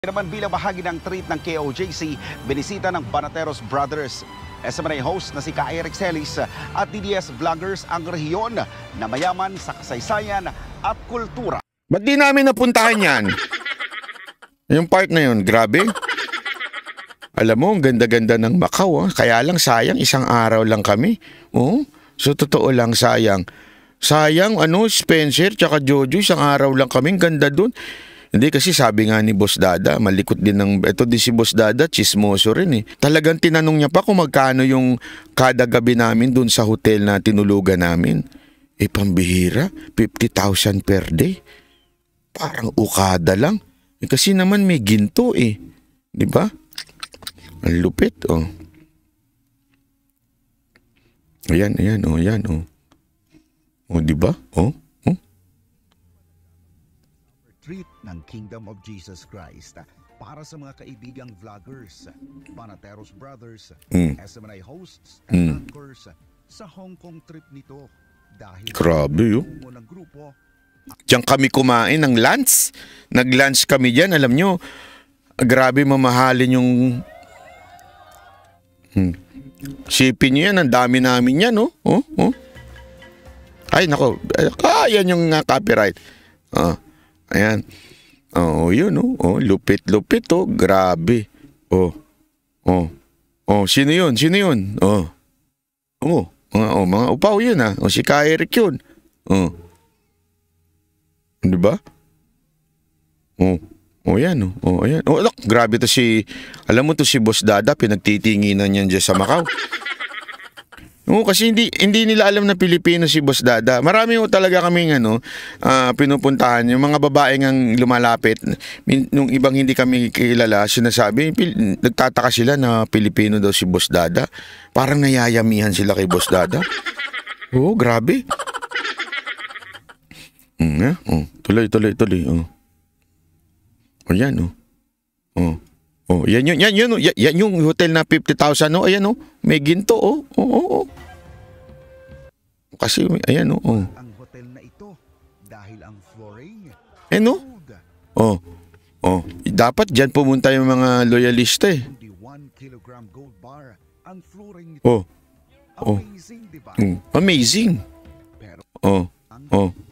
Naman bilang bahagi ng treat ng KOJC, binisita ng Banateros Brothers SMNA host na si Eric Celis at DDS Vloggers ang rehiyon na mayaman sa kasaysayan at kultura. Ba't di namin napuntahan yan? Yung part na yun, grabe. Alam mo, ang ganda-ganda ng Macau. Kaya lang sayang, isang araw lang kami. Oh, so totoo lang sayang. Sayang, Spencer tsaka Jojo, isang araw lang kami. Ganda dun. Hindi kasi sabi nga ni Boss Dada, malikot din ito din si Boss Dada, chismoso rin eh. Talagang tinanong niya pa kung magkano yung kada gabi namin dun sa hotel na tinulugan namin. Eh pambihira, 50,000 per day. Parang ukada lang. Eh, kasi naman may ginto eh. Di ba? Ang lupit oh. Ayan, oh, yan oh. Oh, di ba? Oh. Treat ng Kingdom of Jesus Christ para sa mga kaibigang vloggers, Banateros Brothers, SMNA hosts, and anchors sa Hong Kong trip nito dahil grabe ng grupo. Diyan kami kumain ng lunch. Nag-lunch kami diyan, alam nyo. Grabe mamahalin yung shipping nyo yan. Ang dami namin yan, oh. Ay, nako. Yan yung copyright. Ayan. Oh, yun, oh. Oh, lupit-lupit, oh. Grabe. Oh. Sino yun? Mga upaw yun, ah. Si Eric yun. Diba? Yan, oh. Ayan. Oh, look, grabe to alam mo to si Boss Dada, pinagtitinginan niyan dyan sa Macau. Kasi hindi nila alam na Pilipino si Boss Dada. Marami talaga kaming pinupuntahan. Yung mga babae ngang lumalapit, nung ibang hindi kami kilala, sinasabi, nagtataka sila na Pilipino daw si Boss Dada. Parang nayayamihan sila kay Boss Dada. Oo, grabe. Tuloy. Yan, yan yung hotel na 50,000, no? Ayan, may ginto, Kasi, ayan, Ang hotel na ito, dahil ang flooring, dapat dyan pumunta yung mga loyalista, eh. 1 kilogram gold bar, ang flooring nito. Amazing, diba? Amazing. Pero,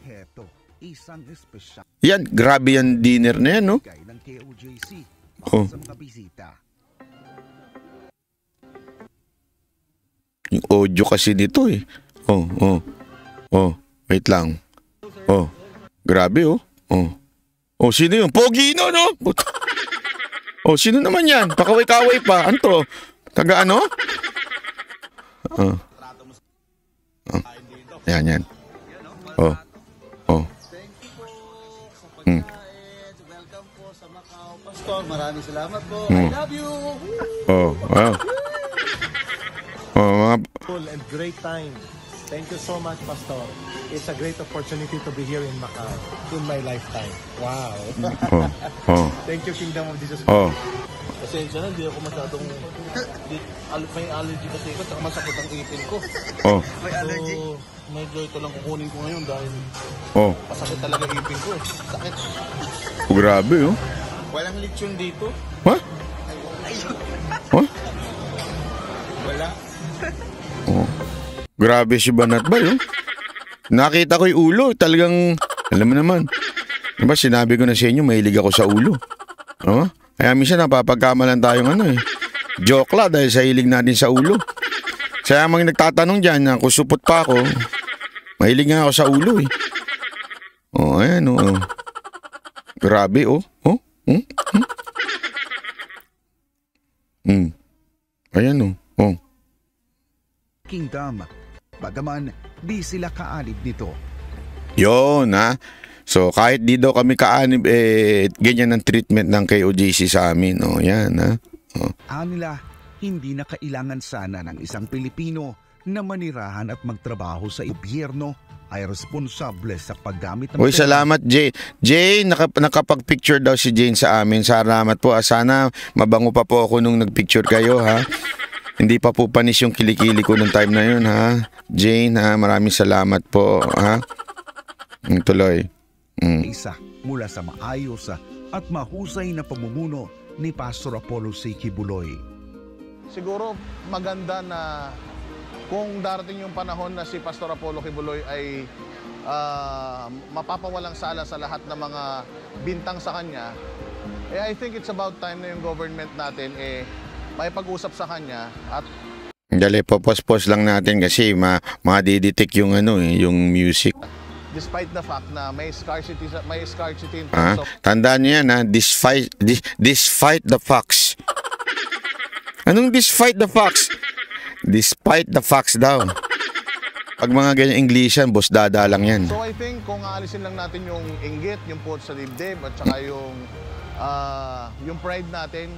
heto, isang espesyal. Yan, grabe yan dinner na yan, no? Ng KOJC, sa mga bisita. Yung audio kasi nito, eh. Wait lang. Grabe, sino yun? Pogi, no? Sino naman yan? Pakaway-kaway pa. Anto? Taga ano? Yan. Welcome po sa Macau. Pastor, maraming salamat po. I love you. Wow. Full and great time. Thank you so much, Pastor. It's a great opportunity to be here in Macau in my lifetime. Wow. Thank you, Kingdom of Jesus. Pasensya na, hindi ako masyadong may allergy kasi ko, saka masakit ang ipin ko. May allergy? So, medyo ito lang kukunin ko ngayon dahil masakit talaga ipin ko. Sakit. Grabe, Walang lechon dito. What? Wala. Grabe si Banatbay, Nakita ko yung ulo, talagang, alam mo naman. Diba, sinabi ko na sa inyo, mahilig ako sa ulo. Kaya minsan napapagkamalan tayong joke la dahil sa hilig natin sa ulo. Kaya mga nagtatanong dyan, kung supot pa ako, mahilig nga ako sa ulo, Ayan, Grabe, Ayan, Kingdom. Bagaman, di sila kaanib nito. Yun, So, kahit di daw kami kaanib, ganyan ang treatment ng KOJC sa amin, Yan, Anila, hindi na kailangan sana ng isang Pilipino na manirahan at magtrabaho sa gobyerno ay responsable sa paggamit ng... Uy, salamat, Jane. Jane, nakapag-picture daw si Jane sa amin. Salamat po. Sana mabango pa po ako nung nag-picture kayo, Hindi pa po panis yung kilikili ko nung time na yun, Jane, maraming salamat po, Tuloy. Isa mula sa maayos at mahusay na pamumuno ni Pastor Apollo C. Kibuloy. Siguro maganda na kung darating yung panahon na si Pastor Apollo Kibuloy ay mapapawalang sala sa lahat ng mga bintang sa kanya, I think it's about time na yung government natin may pag-usap sa kanya at Dali, popos-pos lang natin kasi madidetect yung yung music. despite the fact na may scarcity in terms of Tandaan niyo yan despite the facts. Anong despite the facts? Despite the facts daw. Pag mga ganyan Englishan, boss dada lang yan. So I think kung aalisin lang natin yung inggit, yung puot sa dibdib at saka yung pride natin,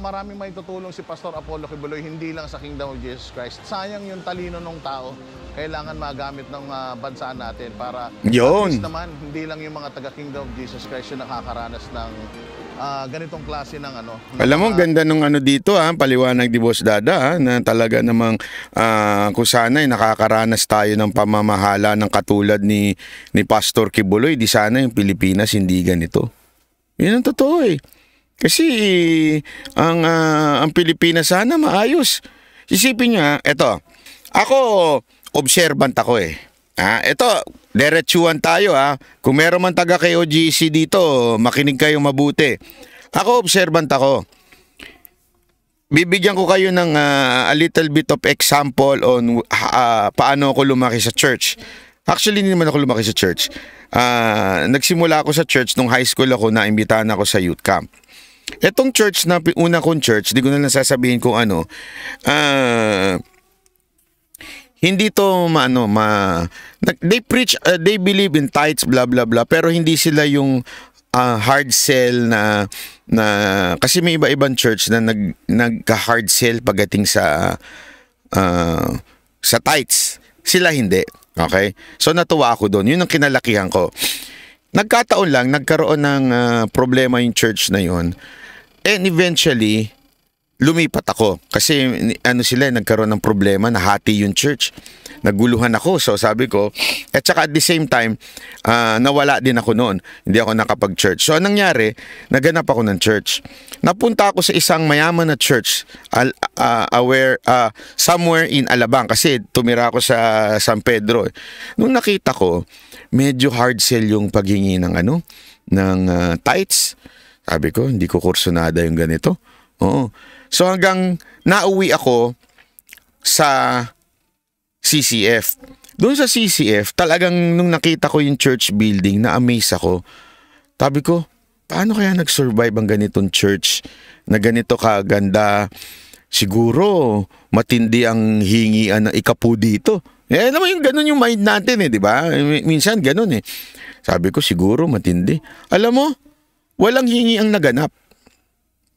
maraming may tutulong si Pastor Apollo Kibuloy, hindi lang sa Kingdom of Jesus Christ. Sayang yung talino ng tao, kailangan magamit ng bansa natin para Yun. at least naman, hindi lang yung mga taga Kingdom of Jesus Christ yung nakakaranas ng ganitong klase ng Alam mo, ganda nung dito paliwanag di Boss Dada na talaga namang kung sana nakakaranas tayo ng pamamahala ng katulad ni Pastor Kibuloy, di sana yung Pilipinas hindi ganito. Yan ang totoo Kasi ang Pilipinas sana maayos. Isipin niyo eto. Ako observant ako Ito, diretsuhan tayo Kung meron man taga KOGC dito, makinig kayo mabuti. Ako observant ako. Bibigyan ko kayo ng a little bit of example on paano ako lumaki sa church. Actually, hindi naman ako lumaki sa church. Nagsimula ako sa church nung high school ako, naimbitahan ako sa youth camp. Etong church na una kong church, di ko na lang sasabihin kung hindi to they preach, they believe in tithes, blah blah blah, pero hindi sila yung hard sell na kasi may iba-ibang church na nagka-hard sell pagdating sa tithes. Sila hindi. Okay? So natuwa ako doon. Yun ang kinalakihan ko. Nagkataon lang, nagkaroon ng problema yung church na yun. And eventually, lumipat ako. Kasi sila, nagkaroon ng problema, nahati yung church. Naguluhan ako. So sabi ko, at saka at the same time, nawala din ako noon. Hindi ako nakapag-church. So anong nangyari, naganap ako ng church. Napunta ako sa isang mayaman na church, somewhere in Alabang. Kasi tumira ako sa San Pedro. Nung nakita ko, medyo hard sell yung paghingi ng tithes. Sabi ko, hindi ko kursunada yung ganito. Oo. So hanggang nauwi ako sa CCF. Doon sa CCF, talagang nung nakita ko yung church building, na-amaze ako. Sabi ko, paano kaya nag-survive ang ganitong church na ganito kaganda? Siguro, matindi ang hingian ng ikapu dito. Alam mo yung ganun yung mind natin di ba? Minsan ganun Sabi ko, siguro matindi. Alam mo, walang hingi ang naganap.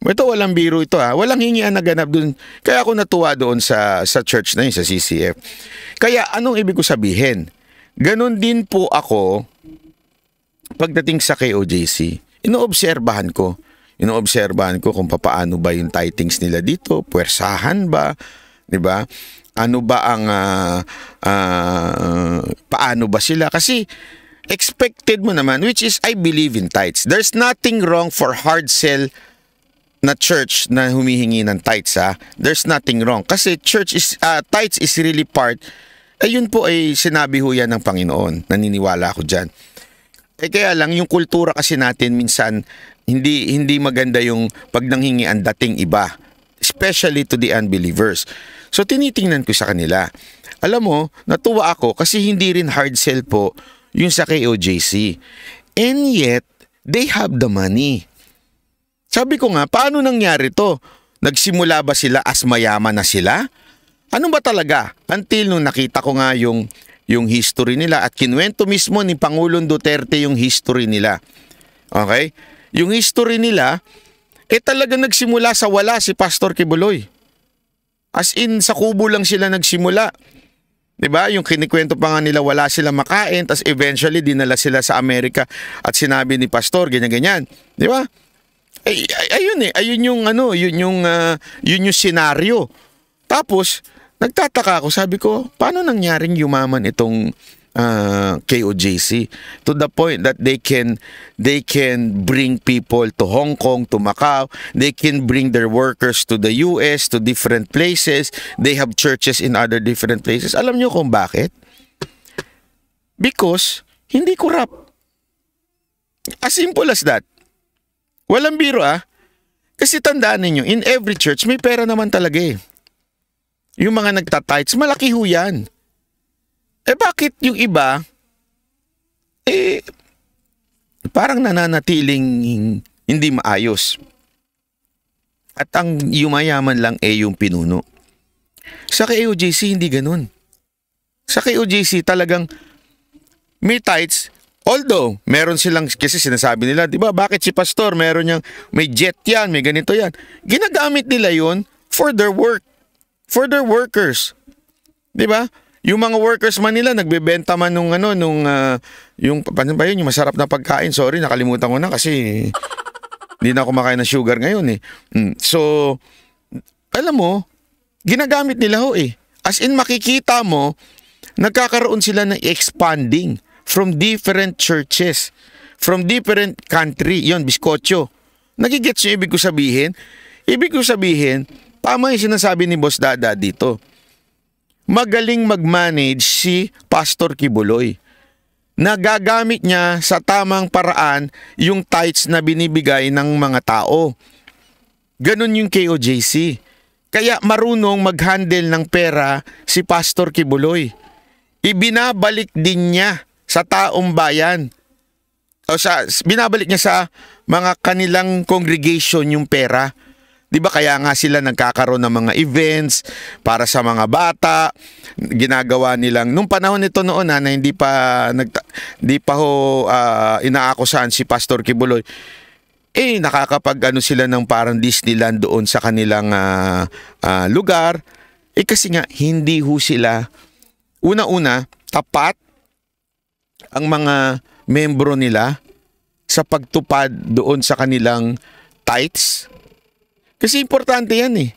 Ito, walang biro ito Walang hingi ang naganap dun. Kaya ako natuwa doon sa church na yun, sa CCF. Kaya anong ibig ko sabihin? Ganon din po ako pagdating sa KOJC. Inoobserbahan ko kung paano ba yung tithings nila dito, puwersahan ba, di ba? Ano ba ang paano ba sila? Kasi expected mo naman, which is I believe in tithes. There's nothing wrong for hard sell na church na humihingi ng tithes There's nothing wrong. Kasi tithes is really part. Ayun po ay sinabi ho yan ng Panginoon. Naniniwala ako dyan. Kaya lang yung kultura kasi natin minsan hindi maganda yung pag nanghingi ang dating iba. Especially to the unbelievers. So tinitingnan ko sa kanila. Alam mo, natuwa ako kasi hindi rin hard sell po yung sa KOJC. And yet, they have the money. Sabi ko nga, paano nangyari to? Nagsimula ba sila as mayaman na sila? Ano ba talaga? Until nung nakita ko nga yung history nila at kinuwento mismo ni Pangulong Duterte yung history nila. Okay? Yung history nila, talaga nagsimula sa wala si Pastor Kibuloy. As in, sa kubo lang sila nagsimula. Diba? Yung kinikwento pa nga nila, wala sila makain, tas eventually dinala sila sa Amerika at sinabi ni Pastor, ganyan-ganyan. Diba? Ayun yung yun yung senaryo. Tapos, nagtataka ako, sabi ko, paano nangyaring yumaman itong KOJC to the point that they can bring people to Hong Kong, to Macau. They can bring their workers to the US, to different places. They have churches in other different places. Alam nyo kung bakit? Because hindi corrupt. As simple as that. Walang biro Kasi tandaan ninyo, in every church may pera naman talaga eh. Yung mga nagtatights, malaki ho yan. Bakit yung iba, parang nananatiling hindi maayos. At ang yumayaman lang yung pinuno. Sa KOJC, hindi ganun. Sa KOJC, talagang may tithes, although meron silang, kasi sinasabi nila, di ba, bakit si pastor, meron niyang, may jet yan, may ganito yan. Ginagamit nila yon for their work. For their workers. Di ba? Yung mga workers man nila, nagbebenta man yung paano ba yun, yung masarap na pagkain. Sorry, nakalimutan ko na kasi hindi na ako makain ng sugar ngayon eh. So, alam mo, ginagamit nila As in, makikita mo, nagkakaroon sila ng expanding from different churches, from different country. Yon, biskotso. Nagigets yung ibig ko sabihin? Ibig ko sabihin, tama yung sinasabi ni Boss Dada dito. Magaling mag-manage si Pastor Kibuloy. Nagagamit niya sa tamang paraan yung tithes na binibigay ng mga tao. Ganon yung KOJC. Kaya marunong mag-handle ng pera si Pastor Kibuloy. Ibinabalik din niya sa taong bayan. Binabalik niya sa mga kanilang congregation yung pera. Di ba kaya nga sila nagkakaroon ng mga events para sa mga bata, ginagawa nilang nung panahon nito noon na hindi pa inaakusahan si Pastor Kibuloy. Nakakapag sila ng parang Disneyland doon sa kanilang lugar. Kasi nga hindi ho sila una-una tapat ang mga membro nila sa pagtupad doon sa kanilang tithes. Kasi importante yan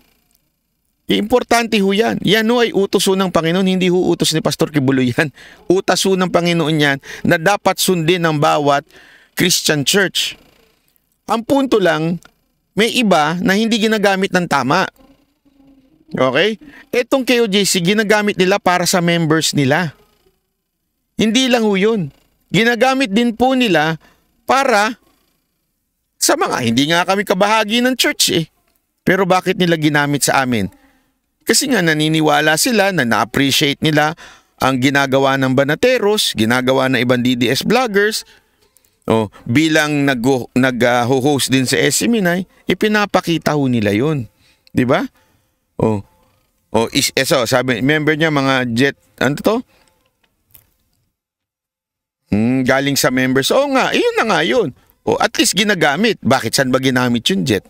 Importante ho yan. Yan ho ay utos ng Panginoon, hindi ho utos ni Pastor Kibuloy yan. Utos ng Panginoon yan na dapat sundin ng bawat Christian church. Ang punto lang, may iba na hindi ginagamit ng tama. Okay? Etong KOJC, ginagamit nila para sa members nila. Hindi lang ho yun. Ginagamit din po nila para sa mga hindi nga kami kabahagi ng church Pero bakit nila ginamit sa amin? Kasi nga naniniwala sila na na-appreciate nila ang ginagawa ng Banateros, ginagawa ng ibang DDS vloggers. Bilang nag-host din sa SMNI, ipinapakita ho nila yun. Di ba? Sabi, member niya mga jet, galing sa members. Iyon na nga yun. At least ginagamit. Bakit saan ba ginamit yung jet?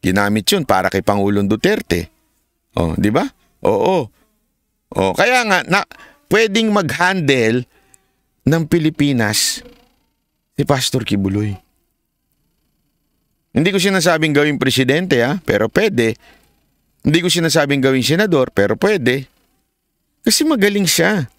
Ginamit yun para kay Pangulong Duterte. Di ba? Oo. Kaya nga, pwedeng mag-handle ng Pilipinas si Pastor Kibuloy. Hindi ko sinasabing gawing presidente, pero pwede. Hindi ko sinasabing gawing senador, pero pwede. Kasi magaling siya.